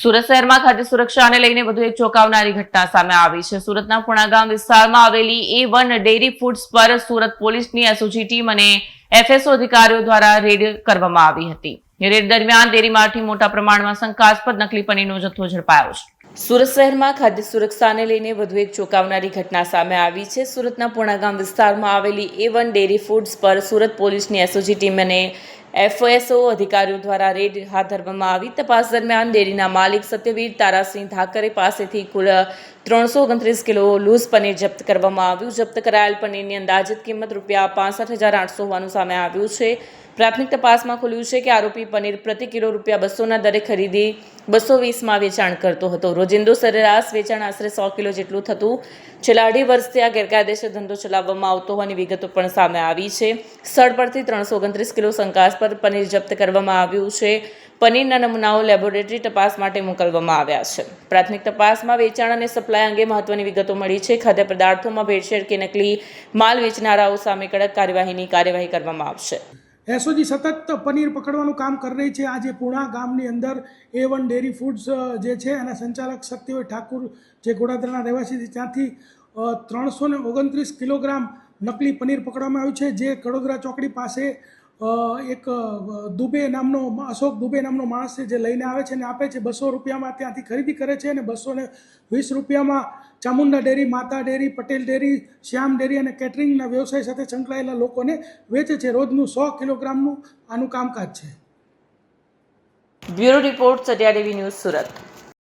સુરત શહેરમાં ખાદ્ય સુરક્ષાને લઈને વધુ એક ચોંકાવનારી ઘટના સામે આવી છે। સુરતના પુણાગામ વિસ્તારમાં આવેલી A1 ડેરી ફૂડ્સ પર સુરત પોલીસની એસઓજી ટીમ અને FSO અધિકારીઓ દ્વારા રેડ કરવામાં આવી હતી। રેડ દરમિયાન ડેરીમાંથી મોટા પ્રમાણમાં શંકાસ્પદ નકલી પનીરનો જથ્થો ઝડપાયો છે। સુરત શહેરમાં ખાદ્ય સુરક્ષાને લઈને વધુ એક ચોંકાવનારી ઘટના સામે આવી છે। સુરતના પુણાગામ વિસ્તારમાં આવેલી A1 ડેરી ફૂડ્સ પર સુરત પોલીસની એસઓજી ટીમ અને FSO અધિકારીઓ દ્વારા રેડ હાથ ધરવામાં આવી। તપાસ દરમિયાન ડેરીના માલિક સત્યવીર તારાસિંહ ધાકરે પાસેથી કુલ 329 કિલો લૂઝ પનીર જપ્ત કરવામાં આવ્યું। જપ્ત કરાયેલ પનીરની અંદાજિત કિંમત ₹65,800 હોવાનું સામે આવ્યું છે। પ્રાથમિક તપાસમાં ખુલ્યું છે કે આરોપી પનીર પ્રતિ કિલો ₹200ના દરે ખરીદી 220માં વેચાણ કરતો હતો। રોજિંદુ સરેરાશ વેચાણ આશરે 100 કિલો જેટલું થતું। છેલ્લા 2.5 વર્ષથી આ ગેરકાયદેસર ધંધો ચલાવવામાં આવતો હોવાની વિગતો પણ સામે આવી છે। સ્થળ પરથી 329 કિલો શંકાસ્પદ પનીર જપ્ત કરવામાં આવ્યું છે। પનીરના નમૂનાઓ લેબોરેટરી તપાસ માટે મોકલવામાં આવ્યા છે। પ્રાથમિક તપાસમાં વેચાણ અને સપ્લાય અંગે મહત્વની વિગતો મળી છે। ખાદ્ય પદાર્થોમાં ભેળસેળ કે નકલી માલ વેચનારાઓ સામે કડક કાર્યવાહી કરવામાં આવશે। એસઓજી સતત પનીર પકડવાનું કામ કરી રહી છે। આજે પુણા ગામની અંદર A1 ડેરી ફૂડ્સ જે છે એના સંચાલક સત્યવીર ઠાકુર જે ગોડાદરાના રહેવાસી છે ત્યાંથી 329 કિલોગ્રામ નકલી પનીર પકડવામાં આવ્યું છે। જે કડોદરા ચોકડી પાસે એક અશોક દુબે નામનો માણસ છે જે લઈને આવે છે અને આપે છે। 200 રૂપિયામાં ત્યાંથી ખરીદી કરે છે અને 220 રૂપિયામાં ચામુંડા ડેરી, માતા ડેરી, પટેલ ડેરી, શ્યામ ડેરી અને કેટરિંગના વ્યવસાય સાથે સંકળાયેલા લોકોને વેચે છે। રોજનું 100 કિલોગ્રામનું આનું કામકાજ છે। Bureau report Satya TV news Surat.